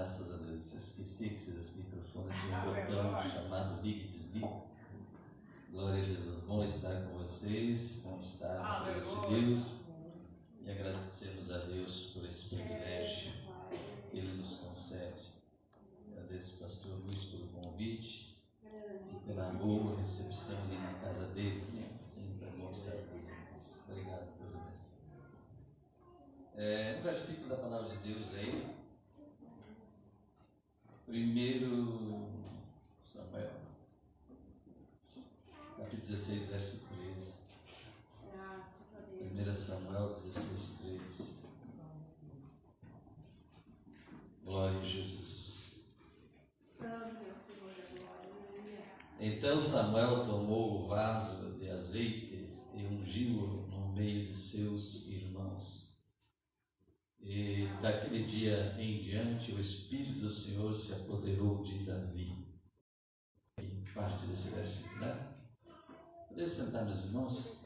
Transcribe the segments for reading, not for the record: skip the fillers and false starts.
Graças a Deus. Eu esqueci que esses microfones tinham um botão chamado liga e desliga. Glória a Jesus. Bom estar com vocês, bom estar na presença de Deus. E agradecemos a Deus por esse privilégio que Ele nos concede. Agradeço ao pastor Luiz pelo convite e pela boa recepção ali na casa dele. Sempre é bom estar com os irmãos. Obrigado, Deus abençoe. Um versículo da palavra de Deus aí. 1 Samuel, capítulo 16, verso 13. 1 Samuel 16, 13. Glória a Jesus. Então Samuel tomou o vaso de azeite e ungiu-o no meio de seus irmãos. E daquele dia em diante o Espírito do Senhor se apoderou de Davi. Em parte desse versículo, né? Podem sentar, meus irmãos?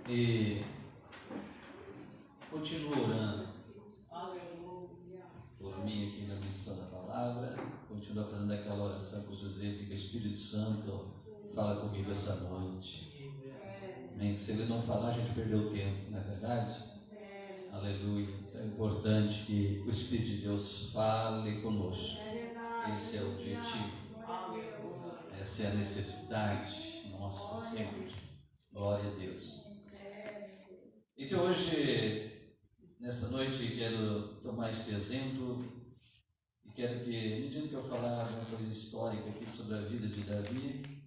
E continuo orando por mim aqui na missão da palavra. Continuo fazendo aquela oração com José, que o Espírito Santo fala comigo essa noite. Amém? Se ele não falar, a gente perdeu o tempo, não é verdade? Aleluia. Então é importante que o Espírito de Deus fale conosco. Esse é o objetivo. Essa é a necessidade nossa sempre. Glória a Deus. Então hoje, nessa noite, quero tomar este exemplo e quero que, mediante que eu falar uma coisa histórica aqui sobre a vida de Davi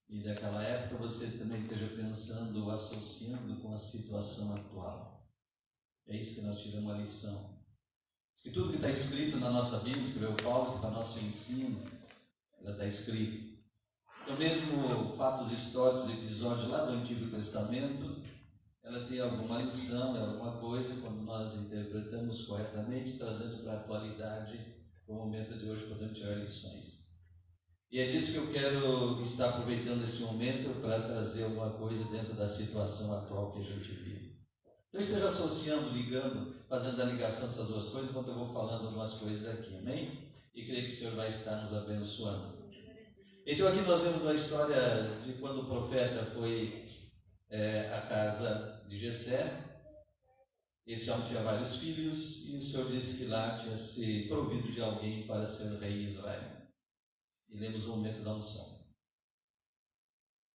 e daquela época, você também esteja pensando, associando com a situação atual. É isso que nós tiramos a lição. Que tudo que está escrito na nossa Bíblia, escreveu Paulo, para nosso ensino, ela está escrita. Então, mesmo fatos históricos, episódios lá do Antigo Testamento, ela tem alguma lição, alguma coisa, quando nós interpretamos corretamente, trazendo para a atualidade, para o momento de hoje, podemos tirar lições. E é disso que eu quero estar aproveitando esse momento para trazer alguma coisa dentro da situação atual que a gente vive. Então esteja associando, ligando, fazendo a ligação dessas duas coisas, enquanto eu vou falando algumas coisas aqui, amém? E creio que o Senhor vai estar nos abençoando. Então aqui nós vemos a história de quando o profeta foi à casa de Jessé. Esse homem tinha vários filhos e o Senhor disse que lá tinha se provido de alguém para ser rei de Israel. E lemos o momento da unção.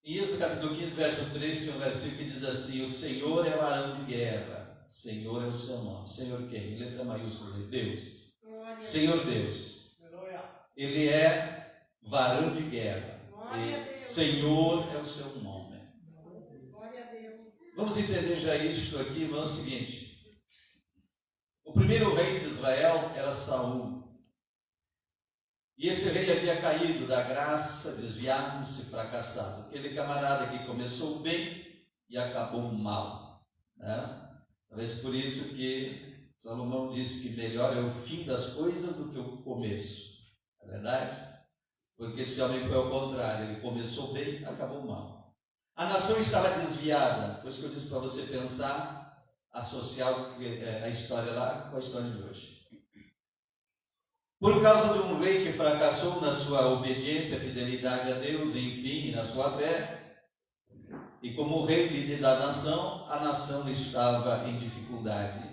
Em Êxodo capítulo 15, verso 3, tem um versículo que diz assim: o Senhor é varão de guerra, Senhor é o seu nome. Senhor quem? Em letra maiúscula, Deus. Senhor Deus. Ele é varão de guerra. E Senhor é o seu nome. Vamos entender já isto aqui, vamos ao seguinte. O primeiro rei de Israel era Saul. E esse rei havia caído da graça, desviado-se, fracassado. Aquele camarada que começou bem e acabou mal, né? Talvez por isso que Salomão disse que melhor é o fim das coisas do que o começo. É verdade? Porque esse homem foi ao contrário. Ele começou bem e acabou mal. A nação estava desviada. Por isso que eu disse para você pensar, associar a história lá com a história de hoje. Por causa de um rei que fracassou na sua obediência, fidelidade a Deus, enfim, na sua fé, e como rei líder da nação, a nação estava em dificuldade,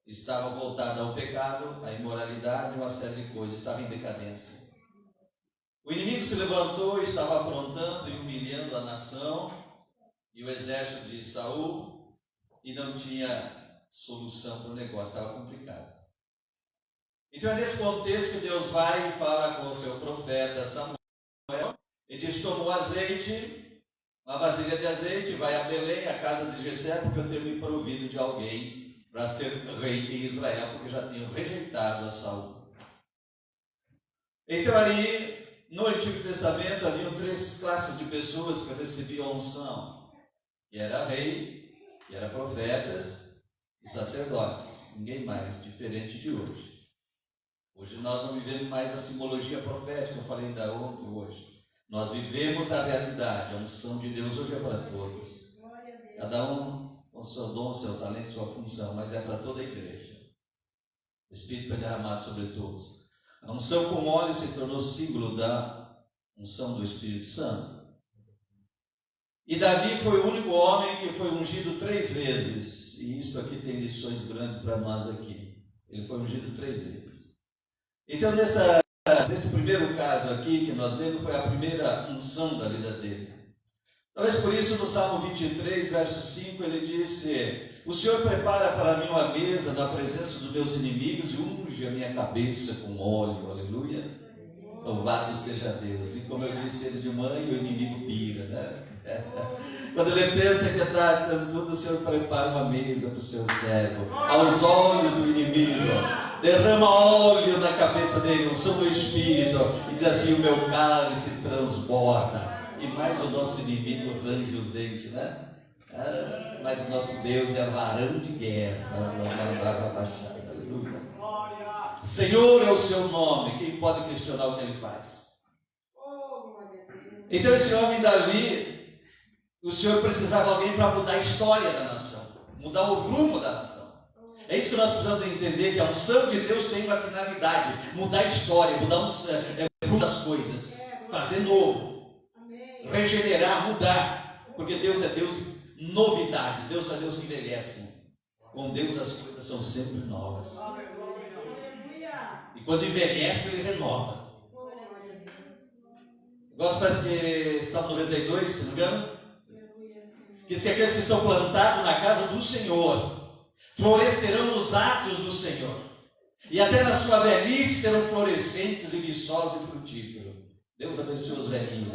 estava voltada ao pecado, à imoralidade, uma série de coisas, estava em decadência. O inimigo se levantou, estava afrontando e humilhando a nação e o exército de Saul, e não tinha solução para o negócio, estava complicado. Então é nesse contexto que Deus vai e fala com o seu profeta Samuel. Ele diz: toma o azeite, uma vasilha de azeite, vai a Belém, a casa de Jessé, porque eu tenho me provido de alguém para ser rei em Israel, porque já tinham rejeitado a Saul. Então ali, no Antigo Testamento, haviam 3 classes de pessoas que recebiam a unção. Que era rei, que era profetas e sacerdotes. Ninguém mais, diferente de hoje. Hoje nós não vivemos mais a simbologia profética, eu falei da ontem hoje. Nós vivemos a realidade, a unção de Deus hoje é para todos. Cada um com seu dom, seu talento, sua função, mas é para toda a igreja. O Espírito foi derramado sobre todos. A unção com óleo se tornou símbolo da unção do Espírito Santo. E Davi foi o único homem que foi ungido 3 vezes. E isso aqui tem lições grandes para nós aqui. Ele foi ungido 3 vezes. Então, nesse primeiro caso aqui que nós vemos, foi a primeira unção da vida dele. Talvez por isso, no Salmo 23, verso 5, ele disse: o Senhor prepara para mim uma mesa na presença dos meus inimigos e unge a minha cabeça com óleo. Aleluia. Louvado seja Deus. E como eu disse ele de manhã, o inimigo pira, né? Quando ele pensa que está dando tudo, o Senhor prepara uma mesa para o seu servo, aos olhos do inimigo, derrama óleo na cabeça dele, unção do Espírito, e diz assim: o meu cálice transborda. E mais o nosso inimigo range os dentes, né? Mas o nosso Deus é varão de guerra. Aleluia. Senhor é o seu nome. Quem pode questionar o que ele faz? Então esse homem Davi, o Senhor precisava de alguém para mudar a história da nação, mudar o rumo da nação. É isso que nós precisamos entender, que a unção de Deus tem uma finalidade: mudar a história, mudar o rumo das coisas, fazer novo, regenerar, mudar. Porque Deus é Deus de novidades. Deus não é Deus que envelhece. Com Deus as coisas são sempre novas. E quando envelhece, Ele renova. Gosto, parece que Salmo 92, se não me engano, diz que aqueles que estão plantados na casa do Senhor florescerão nos atos do Senhor, e até na sua velhice serão florescentes e viçosos e frutíferos. Deus abençoe os velhinhos.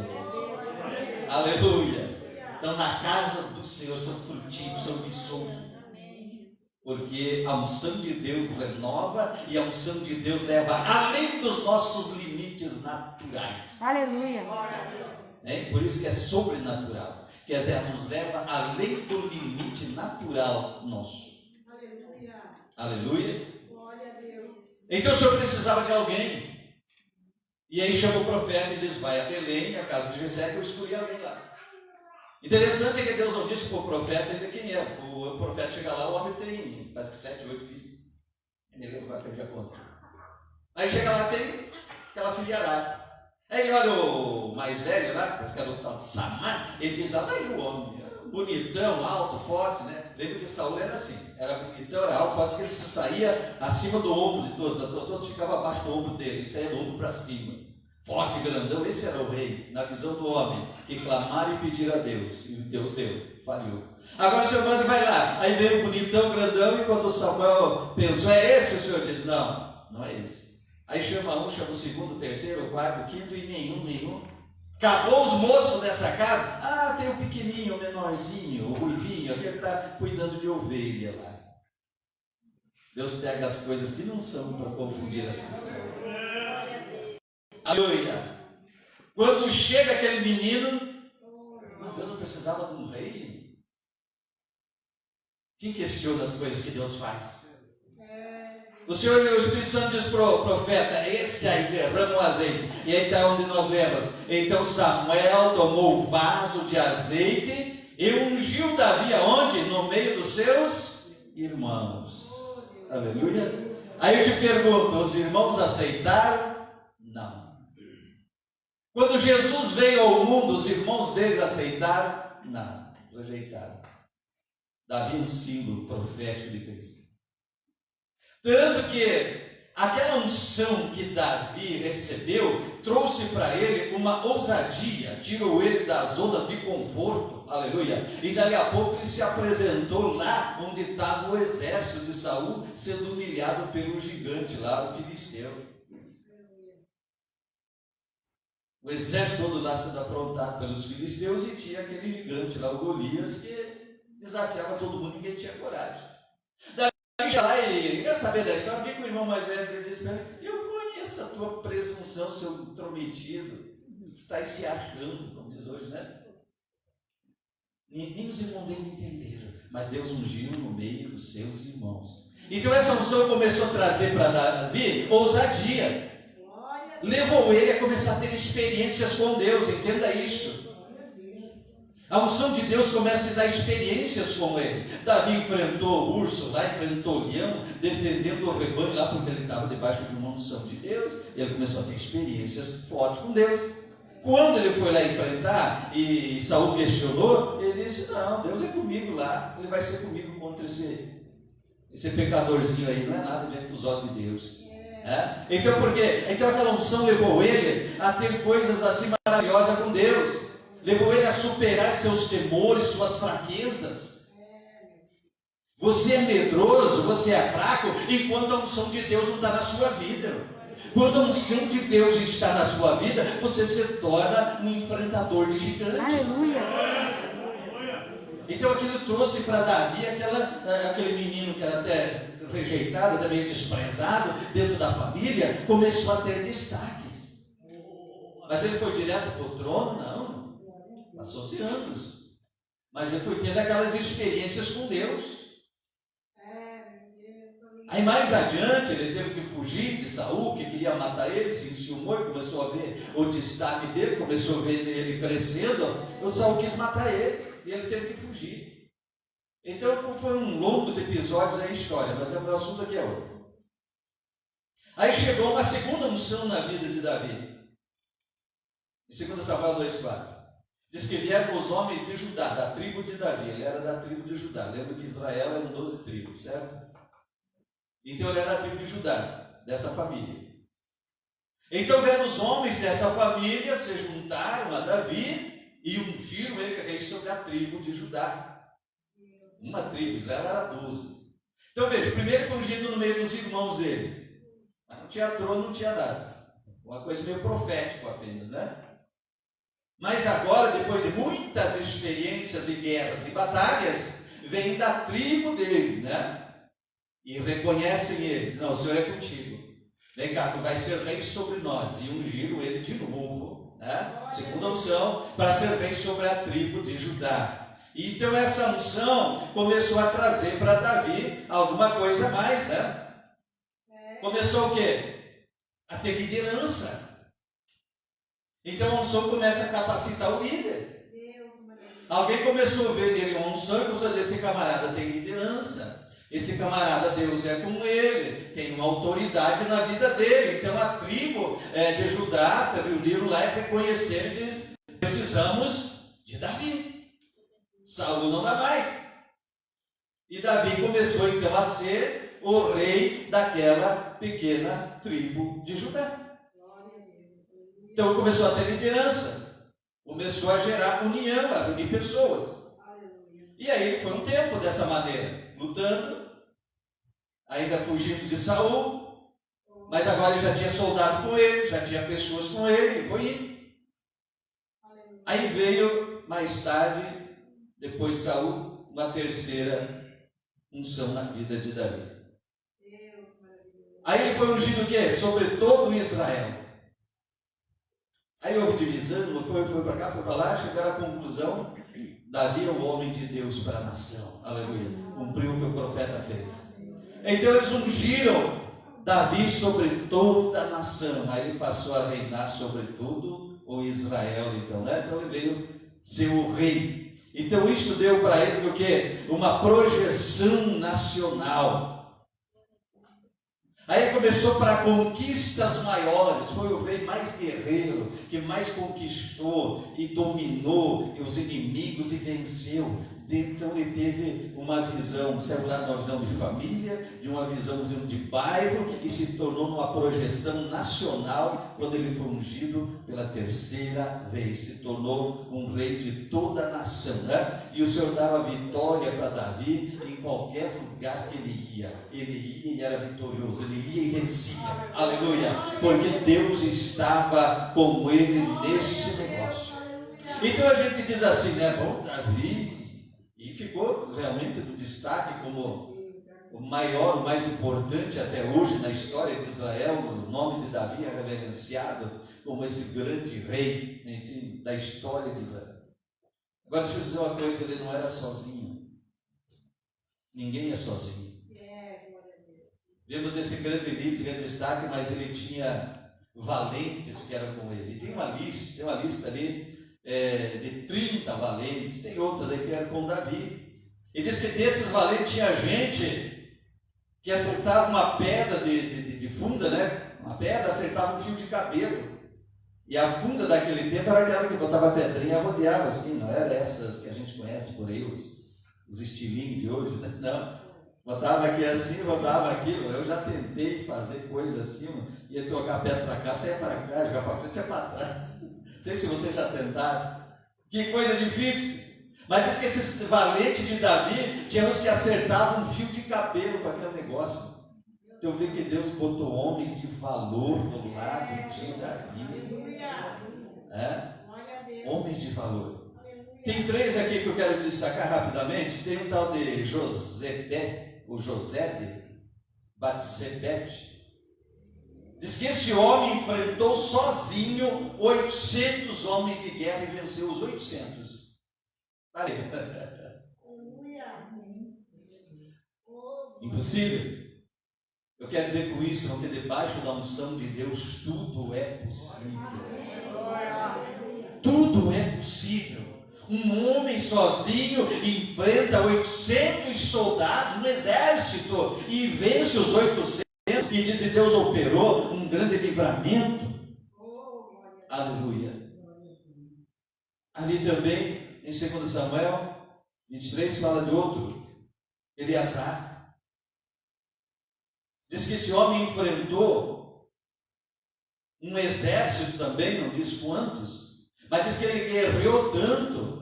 Aleluia. Então, na casa do Senhor são frutíferos, são viçosos. Porque a unção de Deus renova e a unção de Deus leva além dos nossos limites naturais. Aleluia. Por isso que é sobrenatural. Quer dizer, nos leva além do limite natural nosso. Aleluia. Aleluia. Glória a Deus. Então o Senhor precisava de alguém. E aí chama o profeta e diz: vai a Belém, a casa de Jessé, que eu escolhi alguém lá. Interessante é que Deus não disse para o profeta ainda quem é. O profeta chega lá, o homem tem, parece que 7, 8 filhos. Ele lembra, vai perder a conta. Aí chega lá, tem aquela filharada. Aí olha o mais velho lá, parece que era o tal de Samar, ele diz: olha aí o homem, bonitão, alto, forte, né? Lembra que Saul era assim, era bonitão, era alto, forte, que ele se saía acima do ombro de todos ficavam abaixo do ombro dele, ele saía do ombro para cima. Forte, grandão, esse era o rei, na visão do homem, que clamar e pedir a Deus, e Deus deu, falhou. Agora o Senhor manda e vai lá, aí veio o bonitão, grandão, e quando Samuel pensou: é esse? O Senhor diz: não, não é esse. Aí chama um, chama o segundo, o terceiro, o quarto, o quinto, e nenhum. Acabou os moços dessa casa. Tem o pequenininho, o menorzinho, o ruivinho, aquele que está cuidando de ovelha lá. Deus pega as coisas que não são para confundir as que são. Aleluia. Quando chega aquele menino, Deus não precisava de um rei. Quem questiona as coisas que Deus faz? O Senhor, o Espírito Santo diz para o profeta: esse aí derrama o azeite. E aí está onde nós lemos. Então Samuel tomou o vaso de azeite e ungiu Davi aonde? No meio dos seus irmãos. Aleluia. Aí eu te pergunto: os irmãos aceitaram? Não. Quando Jesus veio ao mundo, os irmãos deles aceitaram? Não, rejeitaram. Davi é um símbolo profético de Cristo. Tanto que aquela unção que Davi recebeu trouxe para ele uma ousadia, tirou ele da zona de conforto, aleluia. E dali a pouco ele se apresentou lá onde estava o exército de Saul, sendo humilhado pelo gigante lá, o filisteu. O exército todo lá sendo afrontado pelos filisteus, e tinha aquele gigante lá, o Golias, que desafiava todo mundo, ninguém tinha coragem. Daí lá e quer saber da história, o que o irmão mais velho dele disse para ele: eu conheço a tua presunção, seu intrometido, está se achando, como diz hoje, né? Nem os irmãos dele entenderam, mas Deus ungiu no meio dos seus irmãos. Então essa unção começou a trazer para Davi ousadia. Levou ele a começar a ter experiências com Deus, entenda isso. A unção de Deus começa a te dar experiências com ele. Davi enfrentou o urso lá, enfrentou o leão, defendendo o rebanho lá, porque ele estava debaixo de uma unção de Deus. Ele começou a ter experiências fortes com Deus. Quando ele foi lá enfrentar e Saul questionou, ele disse: não, Deus é comigo lá, ele vai ser comigo contra esse pecadorzinho aí, não é nada diante dos olhos de Deus. Então por quê? Então aquela unção levou ele a ter coisas assim maravilhosas com Deus, levou ele a superar seus temores, suas fraquezas. Você é medroso, você é fraco, enquanto a unção de Deus não está na sua vida. Quando a unção de Deus está na sua vida, você se torna um enfrentador de gigantes. Aleluia! Então aquilo trouxe para Davi aquele menino que era até rejeitado, até meio desprezado dentro da família, começou a ter destaques. Mas ele foi direto para o trono? Não. Passou-se anos. Mas ele foi tendo aquelas experiências com Deus. Aí mais adiante ele teve que fugir de Saul, que queria matar ele, se enciumou e começou a ver o destaque dele, começou a ver ele crescendo. O Saul quis matar ele e ele teve que fugir. Então foram longos episódios a história, mas o meu assunto aqui é outro. Aí chegou uma segunda unção na vida de Davi. Em 2 Samuel 2,4. Diz que vieram os homens de Judá, da tribo de Davi. Ele era da tribo de Judá. Lembra que Israel eram 12 tribos, certo? Então ele era da tribo de Judá, dessa família. Então vieram os homens dessa família, se juntaram a Davi e ungiram ele rei sobre a tribo de Judá. Uma tribo, Israel era 12. Então veja, primeiro foi ungido no meio dos irmãos dele. Mas não tinha trono, não tinha nada. Uma coisa meio profética apenas, né? Mas agora, depois de muitas experiências e guerras e batalhas, vem da tribo dele, né? E reconhecem ele, diz: não, o Senhor é contigo, vem cá, tu vai ser rei sobre nós. E ungiram ele de novo, né? Segunda unção, para ser rei sobre a tribo de Judá. Então essa unção começou a trazer para Davi alguma coisa a mais, né? Começou o quê? A ter liderança. Então a unção começa a capacitar o líder. Alguém começou a ver nele uma unção e começou a dizer: esse camarada tem liderança. Esse camarada, Deus é com ele, tem uma autoridade na vida dele. Então a tribo de Judá se reuniram lá e reconheceram e diz: precisamos de Davi. Saul não dá mais. E Davi começou então a ser o rei daquela pequena tribo de Judá. Então começou a ter liderança, começou a gerar união, a unir pessoas. E aí foi um tempo dessa maneira, lutando, ainda fugindo de Saul, mas agora ele já tinha soldado com ele, já tinha pessoas com ele, e foi indo. Aí veio mais tarde, depois de Saul, uma terceira unção na vida de Davi. Aí ele foi ungido o quê? Sobre todo Israel. Aí houve divisão, foi para cá, foi para lá, chegaram à conclusão: Davi é o homem de Deus para a nação. Aleluia. Cumpriu o que o profeta fez. Então eles ungiram Davi sobre toda a nação. Aí ele passou a reinar sobre todo o Israel, então, né? Então ele veio ser o rei. Então isso deu para ele o quê? Uma projeção nacional. Aí ele começou para conquistas maiores, foi o rei mais guerreiro, que mais conquistou e dominou os inimigos e venceu. Então ele teve uma visão, saiu lá de uma visão de família, de uma visão de bairro, e se tornou uma projeção nacional quando ele foi ungido pela terceira vez. Se tornou um rei de toda a nação, né? E o Senhor dava vitória para Davi em qualquer lugar que ele ia. Ele ia e era vitorioso, ele ia e vencia. Aleluia! Porque Deus estava com ele nesse negócio. Então a gente diz assim, né? Bom, Davi... E ficou realmente do destaque como o maior, o mais importante até hoje na história de Israel. O nome de Davi é reverenciado como esse grande rei, enfim, da história de Israel. Agora deixa eu dizer uma coisa, ele não era sozinho. Ninguém é sozinho. Vemos esse grande líder, esse grande destaque, mas ele tinha valentes que eram com ele. E tem uma lista ali de 30 valentes, tem outras aí que eram com Davi. E diz que desses valentes tinha gente que acertava uma pedra de funda, né? Uma pedra acertava um fio de cabelo. E a funda daquele tempo era aquela que botava a pedrinha e rodeava assim, não era essas que a gente conhece por aí, os estilinhos de hoje, né? Não. Botava aqui assim, rodava aquilo. Eu já tentei fazer coisa assim, ia trocar a pedra para cá, saia para cá, jogar para frente, saia para trás. Não sei se vocês já tentaram. Que coisa difícil. Mas diz que esses valentes de Davi tinham os que acertavam um fio de cabelo com aquele negócio. Então eu vi que Deus botou homens de valor do lado de Davi. Homens de valor. Tem 3 aqui que eu quero destacar rapidamente. Tem um tal de Josebe, o Josebe Batsebete. Diz que esse homem enfrentou sozinho 800 homens de guerra e venceu os 800. Impossível? Eu quero dizer com isso, porque debaixo da unção de Deus tudo é possível. Tudo é possível. Um homem sozinho enfrenta 800 soldados no exército e vence os 800. E diz que Deus operou um grande livramento. Aleluia. Ali também, em 2 Samuel 23, fala de outro, Eleazar. Diz que esse homem enfrentou um exército também, não diz quantos, mas diz que ele guerreou tanto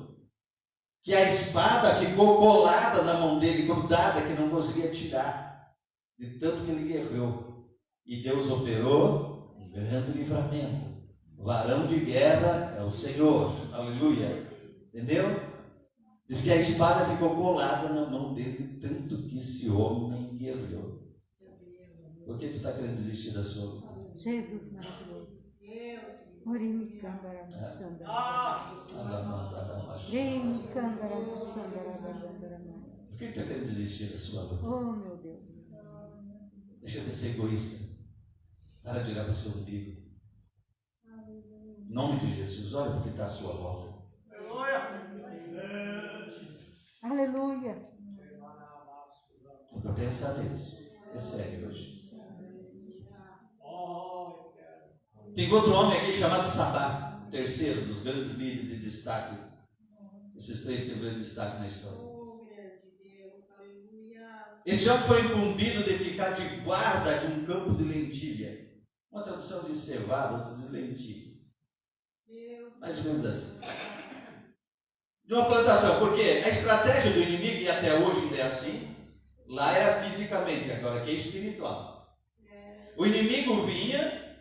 que a espada ficou colada na mão dele, grudada, que não conseguia tirar, de tanto que ele guerreou. E Deus operou um grande livramento. O varão de guerra é o Senhor. Aleluia. Entendeu? Diz que a espada ficou colada na mão dele, tanto que esse homem guerreou. Por que tu está querendo desistir da sua luta? Jesus maravilhoso. Por que tu está querendo desistir da sua luta? Oh, meu Deus. Deixa de ser egoísta. Para de olhar para o seu umbigo. Em nome de Jesus, olha porque está à sua volta. Aleluia. Vou pensar nisso. É sério hoje. Tem outro homem aqui chamado Sabá, o terceiro dos grandes líderes de destaque. Esses 3 têm grande destaque na história. Esse homem foi incumbido de ficar de guarda de um campo de lentilha. Uma tradução de cevada, outra diz lentilha. Mais ou menos assim. De uma plantação, porque a estratégia do inimigo, e até hoje ainda é assim, lá era fisicamente, agora aqui é espiritual. O inimigo vinha,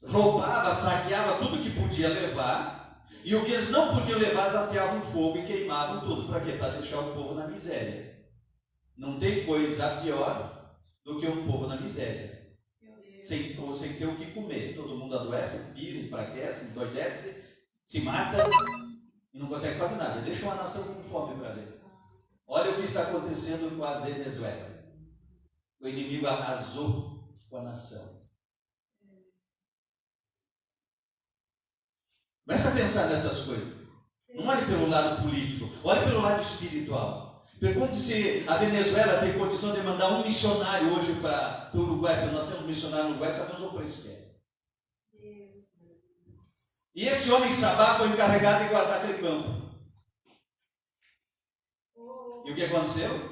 roubava, saqueava tudo que podia levar, e o que eles não podiam levar, eles ateavam fogo e queimavam tudo. Para quê? Para deixar o povo na miséria. Não tem coisa pior do que um povo na miséria. Sem ter o que comer. Todo mundo adoece, pira, enfraquece, endoidece, se mata e não consegue fazer nada. Deixa uma nação com fome para ver. Olha o que está acontecendo com a Venezuela. O inimigo arrasou com a nação. Comece a pensar nessas coisas. Não olhe pelo lado político, olhe pelo lado espiritual. Pergunte se a Venezuela tem condição de mandar um missionário hoje para o Uruguai, porque nós temos missionário no Uruguai, sabemos o preço que é. E esse homem Sabá foi encarregado de guardar aquele campo. E o que aconteceu?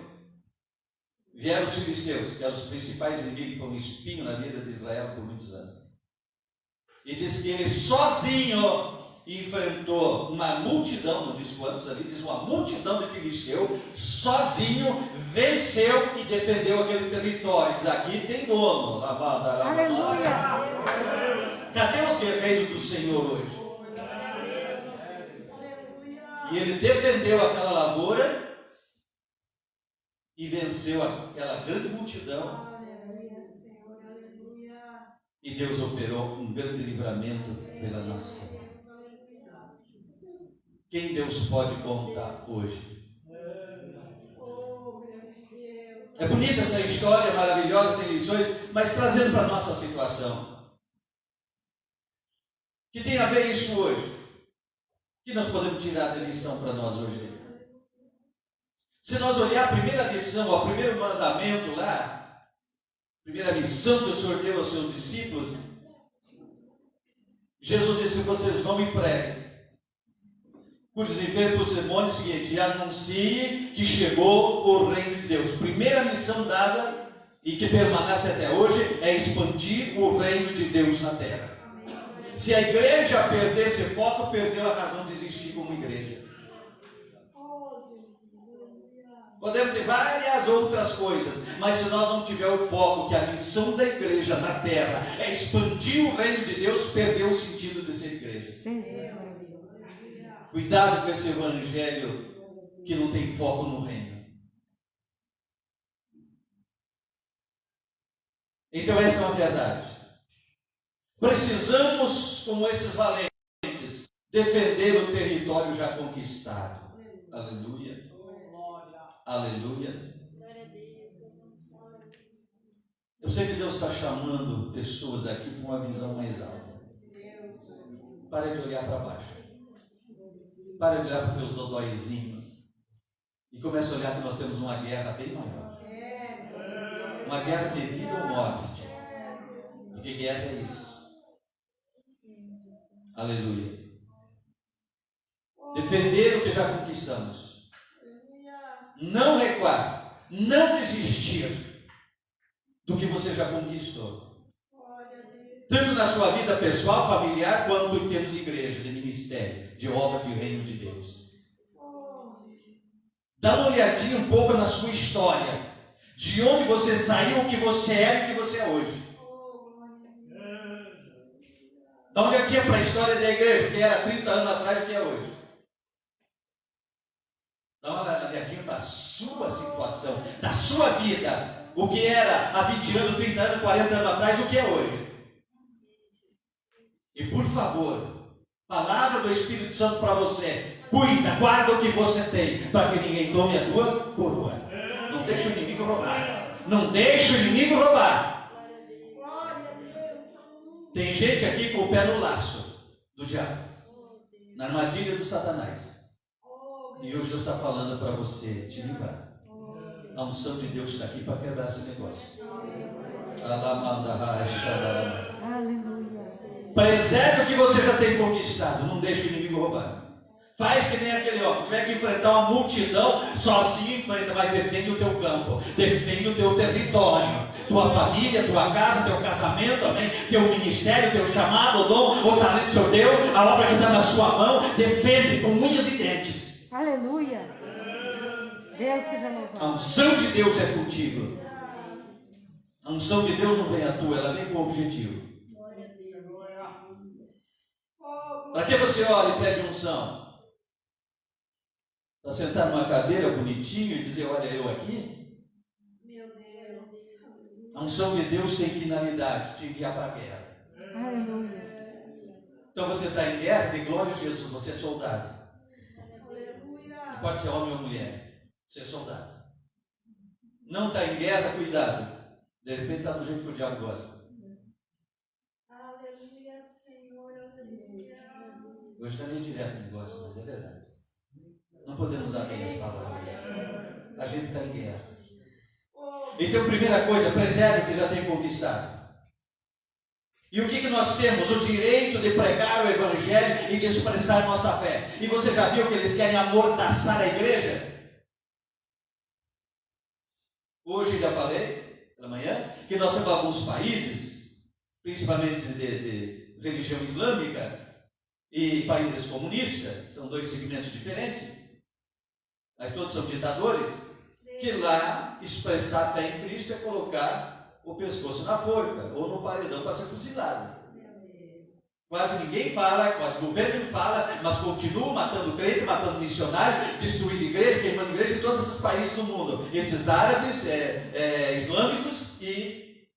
Vieram os filisteus, que eram os principais inimigos, que foram um espinho na vida de Israel por muitos anos. E diz que ele sozinho enfrentou uma multidão, não diz quantos ali, diz uma multidão de filisteus, sozinho venceu e defendeu aquele território. Diz, aqui tem dono. Aleluia. Cadê os guerreiros do Senhor hoje? E ele defendeu aquela lavoura e venceu aquela grande multidão. E Deus operou um grande livramento pela nação. Quem Deus pode contar hoje? É bonita essa história, maravilhosa, tem lições, mas trazendo para a nossa situação. Que tem a ver isso hoje? que nós podemos tirar de lição para nós hoje? Se nós olhar a primeira lição, o primeiro mandamento lá, a primeira missão que o Senhor deu aos seus discípulos, Jesus disse: vocês vão e preguem. Cure os enfermos, por sermões, seguinte, e anuncie que chegou o reino de Deus. Primeira missão dada e que permanece até hoje é expandir o reino de Deus na terra. Se a igreja perder esse foco, perdeu a razão de existir como igreja. Podemos ter várias outras coisas, mas se nós não tiver o foco que a missão da igreja na terra é expandir o reino de Deus, perdeu o sentido de ser igreja. Cuidado com esse evangelho que não tem foco no reino. Então essa é uma verdade. Precisamos, como esses valentes, defender o território já conquistado. Aleluia. Aleluia. Eu sei que Deus está chamando pessoas aqui com uma visão mais alta. Pare de olhar para baixo. Pare de olhar para os teus dodóizinhos. E comece a olhar que nós temos uma guerra bem maior. Uma guerra de vida ou morte. Porque guerra é isso. Aleluia. Defender o que já conquistamos. Não recuar. Não desistir do que você já conquistou. Tanto na sua vida pessoal, familiar, quanto em termos de igreja, de ministério, de obra de reino de Deus. Dá uma olhadinha um pouco na sua história. De onde você saiu, o que você era e o que você é hoje. Dá uma olhadinha para a história da igreja, que era 30 anos atrás e o que é hoje. Dá uma olhadinha para a sua situação, da sua vida. O que era há 20 anos, 30 anos, 40 anos atrás e o que é hoje. E por favor, palavra do Espírito Santo para você. Cuida, guarda o que você tem, para que ninguém tome a tua coroa. Não deixe o inimigo roubar. Não deixe o inimigo roubar. Tem gente aqui com o pé no laço do diabo, na armadilha do Satanás. E hoje Deus está falando para você te livrar. A unção de Deus está aqui para quebrar esse negócio. Aleluia. Preserve o que você já tem conquistado. Não deixe o inimigo roubar. Faz que nem aquele homem. Tiver que enfrentar uma multidão, sozinho enfrenta, mas defende o teu campo. Defende o teu território. Tua família, tua casa, teu casamento, amém? Teu ministério, teu chamado, o dom, o talento que o Senhor deu, a obra que está na sua mão. Defende com unhas e dentes. Aleluia. Deus seja A louvado. unção de Deus é contigo. A unção de Deus não vem à tua, ela vem com objetivo. Para que você ora e pede unção? Para sentar numa cadeira bonitinho e dizer: olha eu aqui? A unção de Deus tem finalidade, te enviar para a guerra. Aleluia. Então você está em guerra, de glória a Jesus, você é soldado. Não pode ser homem ou mulher, você é soldado. Não está em guerra, cuidado. De repente está do jeito que o diabo gosta. Aleluia, Senhor, aleluia. Hoje está meio direto o negócio, mas é verdade. Não podemos usar bem as palavras. A gente está em guerra. Então, primeira coisa, preserve o que já tem conquistado. E o que nós temos? O direito de pregar o Evangelho e de expressar nossa fé. E você já viu que eles querem amordaçar a igreja? Hoje já falei, pela manhã, que nós temos alguns países, principalmente de religião islâmica, e países comunistas, são dois segmentos diferentes, mas todos são ditadores, que lá expressar a fé em Cristo é colocar o pescoço na forca ou no paredão para ser fuzilado. Quase ninguém fala, quase o governo não fala, mas continua matando crente, matando missionário, destruindo igreja, queimando igreja em todos esses países do mundo. Esses árabes, islâmicos e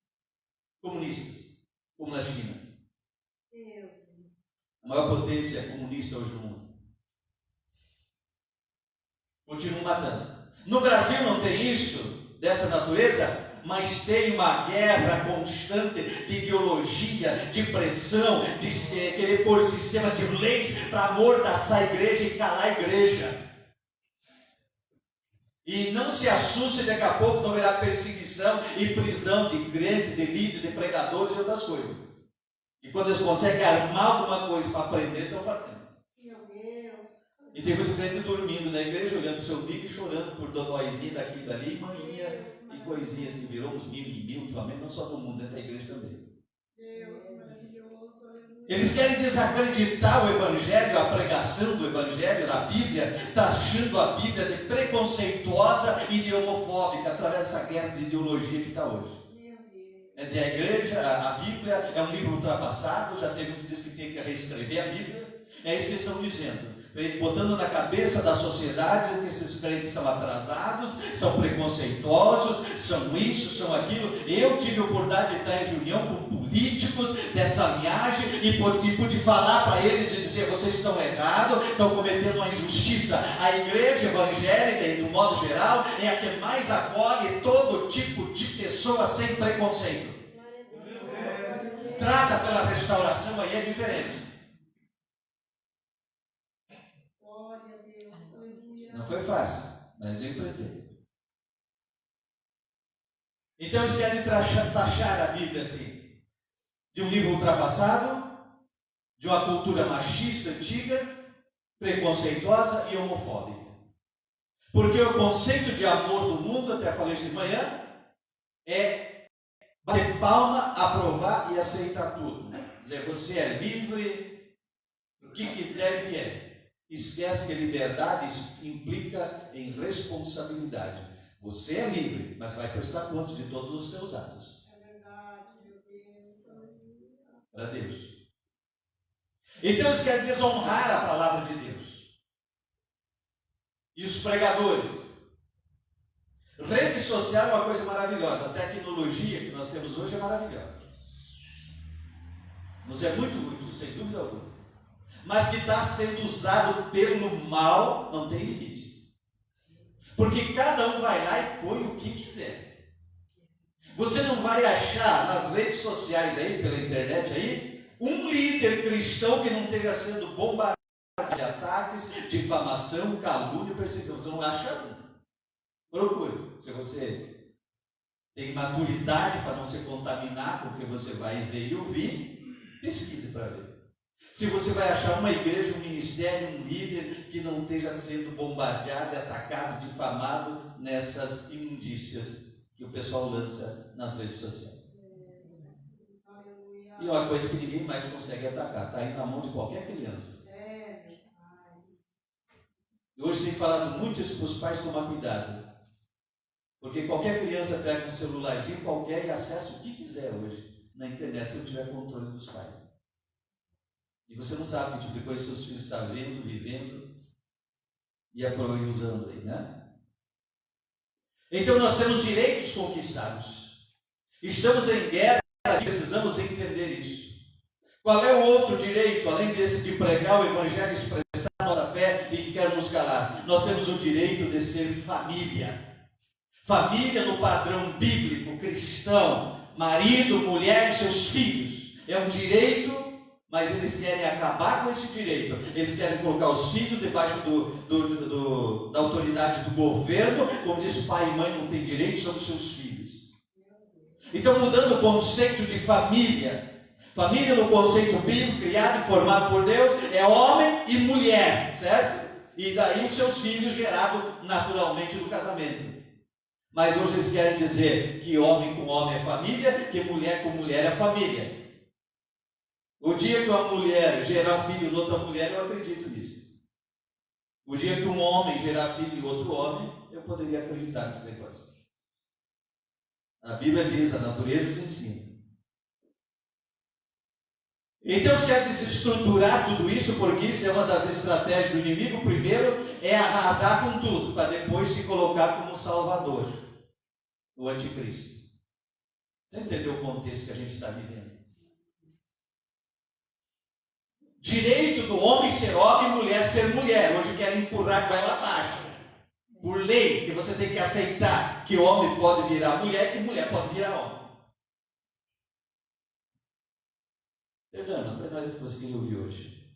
comunistas, como na China. A maior potência comunista hoje no mundo. Continuam matando. No Brasil não tem isso, dessa natureza, mas tem uma guerra constante de ideologia, de pressão, de querer pôr sistema de leis para amordaçar a igreja e calar a igreja. E não se assuste, daqui a pouco não haverá perseguição e prisão de crentes, de líderes, de pregadores e outras coisas. E quando eles conseguem armar alguma coisa para aprender, estão fazendo. E tem muito crente dormindo na igreja, olhando para o seu bico e chorando por dodóizinha daqui e dali, manhinha e coisinhas que virou uns mil e mil ultimamente, não só no mundo, dentro da igreja também. Eles querem desacreditar o Evangelho, a pregação do Evangelho, da Bíblia, taxando a Bíblia de preconceituosa e de homofóbica, através dessa guerra de ideologia que está hoje. Quer dizer, a igreja, a Bíblia é um livro ultrapassado, já teve um que diz que tem que reescrever a Bíblia, é isso que estão dizendo. Botando na cabeça da sociedade que esses crentes são atrasados, são preconceituosos, são isso, são aquilo. Eu tive a oportunidade de estar em reunião com políticos dessa linhagem e pude falar para eles e dizer: vocês estão errados, estão cometendo uma injustiça. A igreja evangélica, do modo geral, é a que mais acolhe todo tipo de pessoa sem preconceito. Trata pela restauração, aí é diferente. Não foi fácil, mas eu enfrentei. Então eles querem taxar a Bíblia assim, de um livro ultrapassado, de uma cultura machista antiga, preconceituosa e homofóbica. Porque o conceito de amor do mundo, até falei isso de manhã, é bater palma, aprovar e aceitar tudo. Quer dizer, você é livre, o que deve é. Esquece que liberdade implica em responsabilidade. Você é livre, mas vai prestar conta de todos os seus atos. É verdade, meu Deus. Para Deus. Então eles querem desonrar a palavra de Deus. E os pregadores. Rede social é uma coisa maravilhosa. A tecnologia que nós temos hoje é maravilhosa. Nos é muito útil, sem dúvida alguma. Mas que está sendo usado pelo mal, não tem limites. Porque cada um vai lá e põe o que quiser. Você não vai achar nas redes sociais aí, pela internet aí, um líder cristão que não esteja sendo bombardeado de ataques, difamação, calúnia, perseguição. Você não acha um. Procure. Se você tem maturidade para não se contaminar com o que você vai ver e ouvir, pesquise para ver. Se você vai achar uma igreja, um ministério, um líder que não esteja sendo bombardeado, atacado, difamado nessas imundícias que o pessoal lança nas redes sociais. E uma coisa que ninguém mais consegue atacar, está aí na mão de qualquer criança. E hoje tem falado muito isso para os pais tomar cuidado. Porque qualquer criança pega um celularzinho qualquer e acessa o que quiser hoje na internet, se não tiver controle dos pais. E você não sabe que tipo de coisa seus filhos estão vendo, vivendo e usando aí, né? Então nós temos direitos conquistados. Estamos em guerra e precisamos entender isso. Qual é o outro direito, além desse de pregar o Evangelho, expressar nossa fé e que quer nos calar? Nós temos o direito de ser família. Família no padrão bíblico, cristão, marido, mulher e seus filhos. É um direito. Mas eles querem acabar com esse direito. Eles querem colocar os filhos debaixo da autoridade do governo. Como diz, pai e mãe não têm direito sobre os seus filhos. Então, mudando o conceito de família. Família no conceito bíblico, criado e formado por Deus, é homem e mulher, certo? E daí os seus filhos gerados naturalmente no casamento. Mas hoje eles querem dizer que homem com homem é família, que mulher com mulher é família. O dia que uma mulher gerar filho em outra mulher, eu acredito nisso. O dia que um homem gerar filho em outro homem, eu poderia acreditar nesse negócio. A Bíblia diz, a natureza nos ensina. Então, se quer desestruturar tudo isso, porque isso é uma das estratégias do inimigo. Primeiro é arrasar com tudo, para depois se colocar como salvador, o anticristo. Você entendeu o contexto que a gente está vivendo? Direito do homem ser homem e mulher ser mulher. Hoje querem empurrar com ela abaixo. por lei, que você tem que aceitar que homem pode virar mulher, que mulher pode virar homem. Perdão, não foi nada isso que você queria ouvir hoje,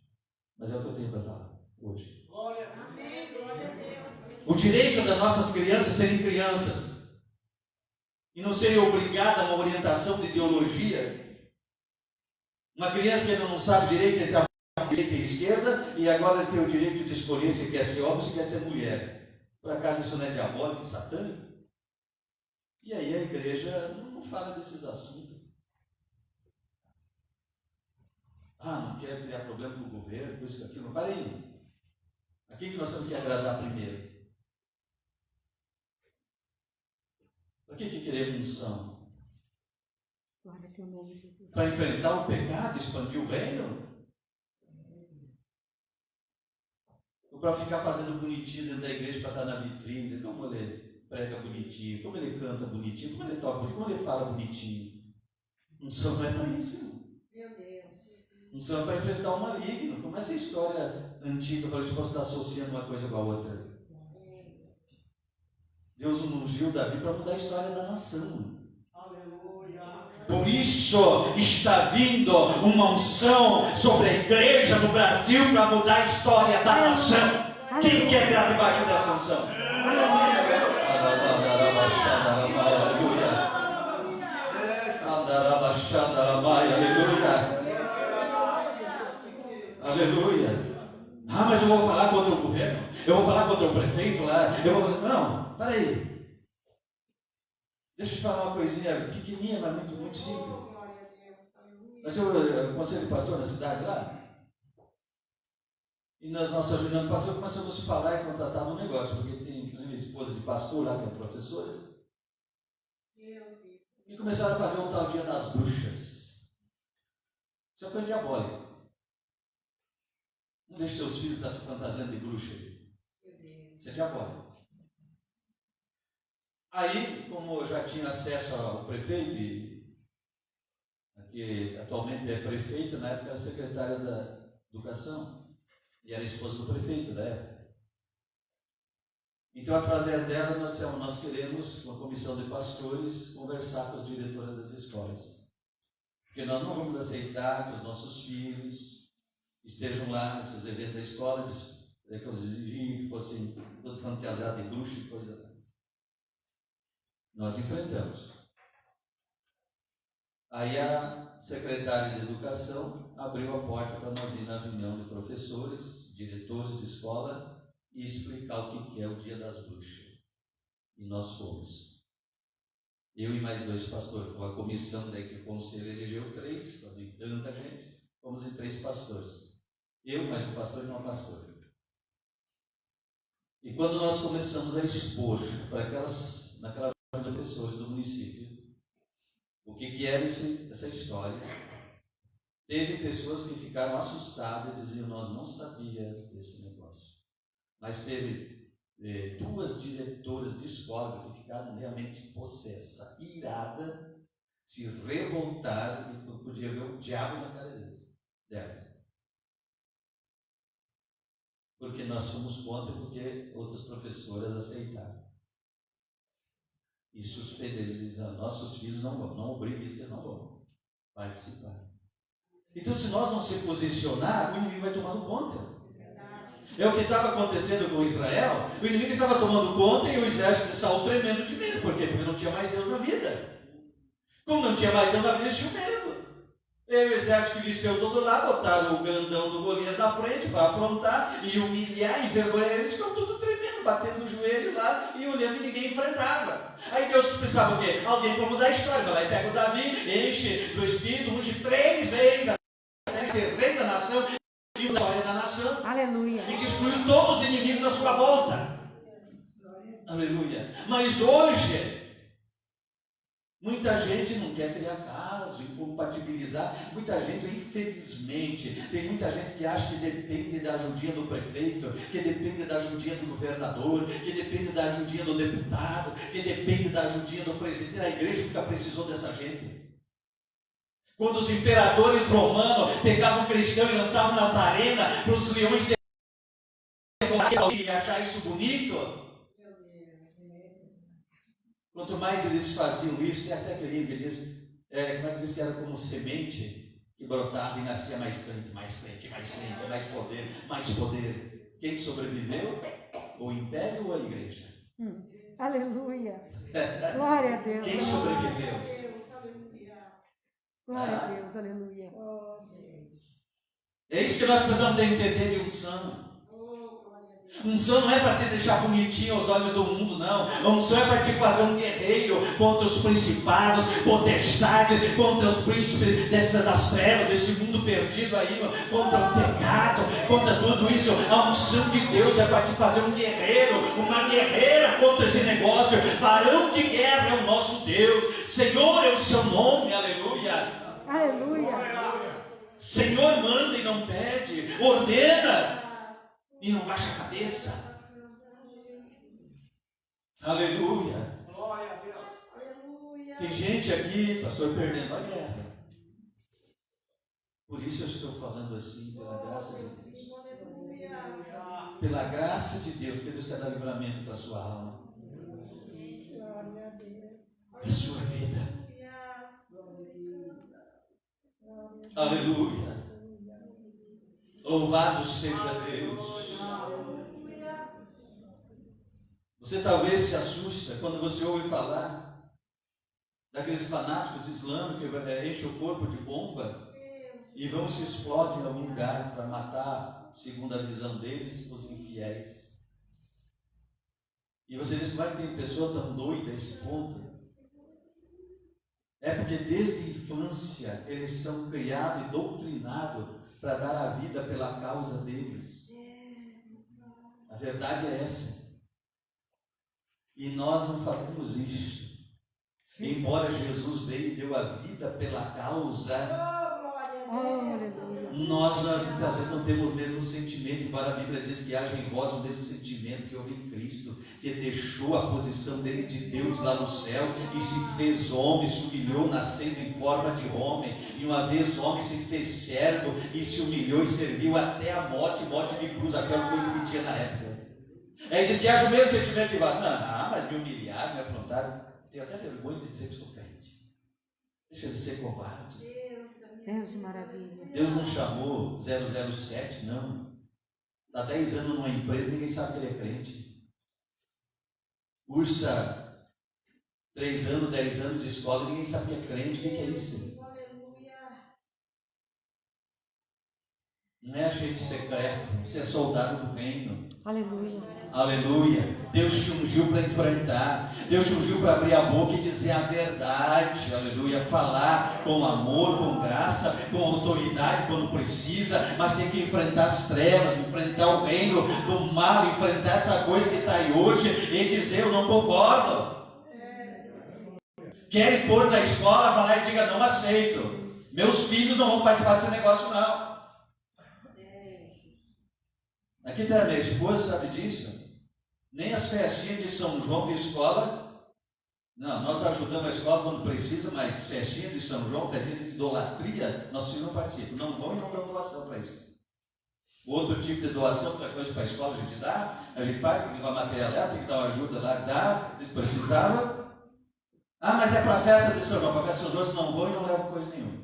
mas é o que eu tenho para falar hoje. Glória a Deus. O direito das nossas crianças serem crianças e não serem obrigadas a uma orientação de ideologia. Uma criança que ainda não sabe direito entre a direita e a esquerda, e agora ele tem o direito de escolher se quer ser homem ou se quer ser mulher. Por acaso isso não é diabólico e satânico? E aí a igreja não fala desses assuntos. Não quer criar problema com o governo, com isso, com aquilo. Para aí. A quem que nós temos que agradar primeiro? Para que queremos unção? Para enfrentar o pecado, expandir o reino? Ou para ficar fazendo bonitinho dentro da igreja, para estar na vitrine, dizer como ele prega bonitinho, como ele canta bonitinho, como ele toca bonitinho, como ele fala bonitinho? Unção não é para isso. Meu Deus. Unção é para enfrentar o maligno. Como essa história antiga, para a gente possa estar associando uma coisa com a outra. Deus ungiu Davi para mudar a história da nação. Aleluia. Por isso está vindo uma unção sobre a igreja no Brasil para mudar a história da nação. Quem quer estar debaixo dessa unção? Aleluia. Aleluia. Mas eu vou falar contra o governo, eu vou falar contra o prefeito lá, Não, para aí. Deixa eu te falar uma coisinha pequenininha, mas muito simples. Mas eu conselho pastor na cidade lá, e nas nossas reuniões de pastor começamos a falar e contrastar no negócio, porque tem inclusive esposa de pastor lá, que é professora, e começaram a fazer um tal dia das bruxas. Isso é coisa diabólica. Não deixe seus filhos estar se fantasiando de bruxa. Isso é diabólico. Aí, como eu já tinha acesso ao prefeito, que atualmente é prefeita, na época era secretária da Educação, e era esposa do prefeito da época. Então, através dela, nós queremos, com a comissão de pastores, conversar com as diretoras das escolas. Porque nós não vamos aceitar que os nossos filhos estejam lá nesses eventos da escola, que eles exigiam que fossem todo fantasiado de bruxa e coisa. Nós enfrentamos. Aí a secretária de Educação abriu a porta para nós ir na reunião de professores, diretores de escola, e explicar o que é o Dia das Bruxas. E nós fomos. Eu e mais 2 pastores, com a comissão daí que o conselho elegeu 3, para vir tanta gente, fomos em 3 pastores. Eu, mais um pastor e uma pastora. E quando nós começamos a expor para naquelas professores do município, o que era essa história, teve pessoas que ficaram assustadas e diziam, nós não sabíamos desse negócio. Mas teve 2 diretoras de escola que ficaram realmente possessas, iradas, se revoltaram e podia ver o diabo na cara delas. Porque nós fomos contra, porque outras professoras aceitaram. E suspenderam, nossos filhos não vão, não obriguem isso, eles não vão participar. Então, se nós não se posicionar, o inimigo vai tomando conta. É o que estava acontecendo com Israel. O inimigo estava tomando conta e o exército de Saul tremendo de medo. Por quê? Porque não tinha mais Deus na vida. Como não tinha mais Deus na vida, eles tinham medo. E o exército filisteu todo lá, botaram o grandão do Golias na frente para afrontar e humilhar, envergonhar eles, ficam tudo tremendo, batendo o joelho lá e olhando e ninguém enfrentava. Aí Deus precisava o quê? Alguém para mudar a história. Vai lá e pega o Davi, enche do Espírito, unge 3 vezes até ser rei da nação e a história da nação. Aleluia. E destruiu todos os inimigos à sua volta. Aleluia. Mas hoje, muita gente não quer criar caso, incompatibilizar. Muita gente, infelizmente, tem muita gente que acha que depende da ajudinha do prefeito, que depende da ajudinha do governador, que depende da ajudinha do deputado, que depende da ajudinha do presidente. A igreja nunca precisou dessa gente. Quando os imperadores romanos pegavam cristão e lançavam nas arenas para os leões e achar isso bonito, Quanto mais eles faziam isso, tem até aquele que diz, como é que diz que era como semente que brotava e nascia mais crente, mais crente, mais crente, mais poder, mais poder. Quem que sobreviveu? O império ou a igreja? Aleluia. Glória a Deus. Quem sobreviveu? Glória a Deus. Aleluia. É isso que nós precisamos de entender de unção. Unção não é para te deixar bonitinho aos olhos do mundo, não. Unção é para te fazer um guerreiro contra os principados, potestades, contra os príncipes das trevas, desse mundo perdido aí, contra o pecado, contra tudo isso. A unção de Deus é para te fazer um guerreiro, uma guerreira contra esse negócio. Varão de guerra é o nosso Deus. Senhor é o seu nome, aleluia. Aleluia. Senhor manda e não pede, ordena e não baixa a cabeça. Aleluia. Glória a Deus. Tem gente aqui, pastor, perdendo a guerra. Por isso eu estou falando assim, pela graça de Deus. Pela graça de Deus, porque Deus quer dar livramento para a sua alma, para a sua vida. Aleluia. Louvado seja Deus. Você talvez se assusta quando você ouve falar daqueles fanáticos islâmicos que enchem o corpo de bomba e vão se explodem em algum lugar para matar, segundo a visão deles, os infiéis. E você diz que vai ter pessoa tão doida a esse ponto? É porque desde a infância eles são criados e doutrinados para dar a vida pela causa deles. A verdade é essa. E nós não fazemos isso. Embora Jesus veio e deu a vida pela causa, nós muitas vezes não temos o mesmo sentimento, embora a Bíblia diz que haja em vós o mesmo sentimento que houve em Cristo, que deixou a posição dele de Deus lá no céu e se fez homem, se humilhou nascendo em forma de homem, e uma vez homem se fez servo e se humilhou e serviu até a morte de cruz, aquela coisa que tinha na época. Aí diz que haja o mesmo sentimento de vós. Não, mas me humilharam, me afrontaram. Tenho até vergonha de dizer que sou crente. Deixa de ser covarde. Deus de maravilha. Deus não chamou 007, não. Há 10 anos numa empresa, ninguém sabe que ele é crente. Cursa 3 anos, 10 anos de escola, ninguém sabe que é crente. O que é isso? Não é agente secreto, você é soldado do reino. Aleluia. Aleluia. Deus te ungiu para enfrentar. Deus te ungiu para abrir a boca e dizer a verdade. Aleluia. Falar com amor, com graça, com autoridade quando precisa, mas tem que enfrentar as trevas, enfrentar o reino do mal, enfrentar essa coisa que está aí hoje e dizer: eu não concordo. Querem pôr na escola, vai lá e diga: não aceito. Meus filhos não vão participar desse negócio, não. Aqui está a minha esposa, sabe disso? Nem as festinhas de São João de escola. Não, nós ajudamos a escola quando precisa, mas festinhas de São João, festinhas de idolatria, nossos filhos não participam. Não vão e não dão doação para isso. Outro tipo de doação, outra coisa para a escola a gente dá, a gente faz, tem que levar material lá, tem que dar uma ajuda lá, dá, se precisava. Ah, mas é para a festa de São João. Para a festa de São João, não vão e não levam coisa nenhuma.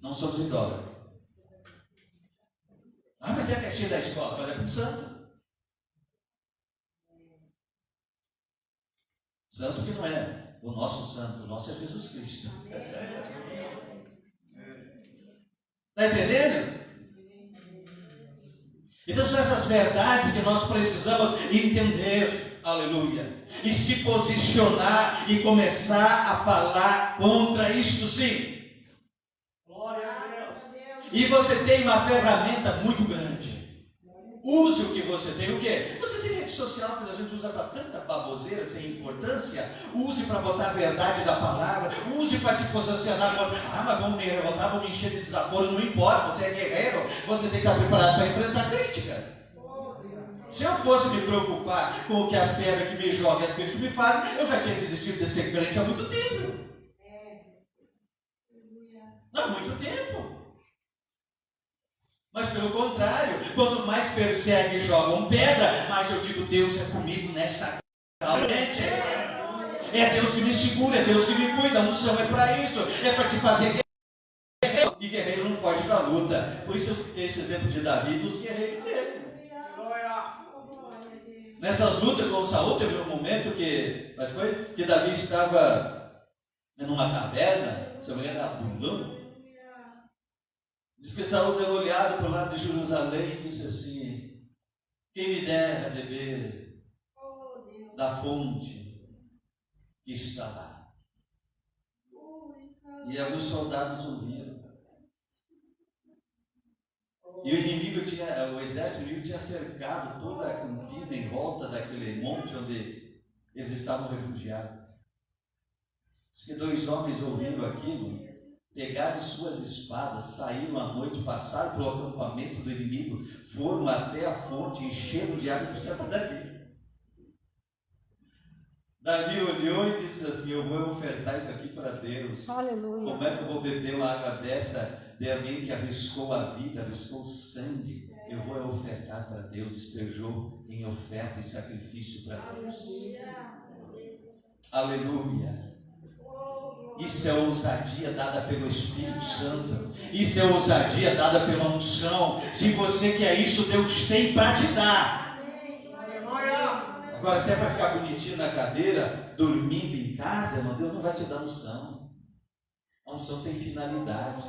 Não somos idólatras. Ah, mas é a festinha da escola, mas é para o santo. Santo que não é o nosso santo, o nosso é Jesus Cristo. Está entendendo? Então são essas verdades que nós precisamos entender, aleluia, e se posicionar e começar a falar contra isto sim. E você tem uma ferramenta muito grande. Use o que você tem. O quê? Você tem rede social que a gente usa para tanta baboseira sem importância. Use para botar a verdade da palavra. Use para te posicionar. Ah, mas vão me revoltar, vão me encher de desaforo. Não importa, você é guerreiro. Você tem que estar preparado para enfrentar a crítica. Se eu fosse me preocupar com o que as pedras que me jogam e as críticas me fazem, eu já tinha desistido de ser crente há muito tempo. Há muito tempo. Mas pelo contrário, quanto mais perseguem e jogam pedra, mais eu digo: Deus é comigo nessa frente. É Deus que me segura, é Deus que me cuida. A unção é para isso, é para te fazer guerreiro. E guerreiro não foge da luta. Por isso eu citei esse exemplo de Davi e dos guerreiros dele. Nessas lutas com Saul, teve um momento que Davi estava numa caverna, se não me engano, era Adulão. Diz que Saul deu uma olhada para o lado de Jerusalém e disse assim: quem me dera beber da fonte que está lá. E alguns soldados ouviram. E o exército inimigo tinha cercado toda a campina em volta daquele monte onde eles estavam refugiados. Diz que 2 homens ouviram aquilo, pegaram suas espadas, saíram à noite, passaram pelo acampamento do inimigo, foram até a fonte, encheram de água e trouxeram para Davi. Davi olhou e disse assim: eu vou ofertar isso aqui para Deus. Aleluia. Como é que eu vou beber uma água dessa de alguém que arriscou a vida, arriscou o sangue? Eu vou ofertar para Deus. Despejou em oferta e sacrifício para Deus. Aleluia. Isso é ousadia dada pelo Espírito Santo. Isso é ousadia dada pela unção. Se você quer isso, Deus tem para te dar. Agora, se é para ficar bonitinho na cadeira, dormindo em casa, irmão, Deus não vai te dar unção. A unção tem finalidade.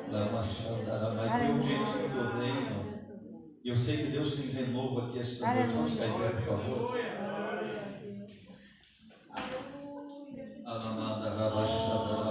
Vai ter um jeitinho do reino. Eu sei que Deus tem renovo aqui esta noite. Vamos ficar em pé, por favor. Alamanda Rabachada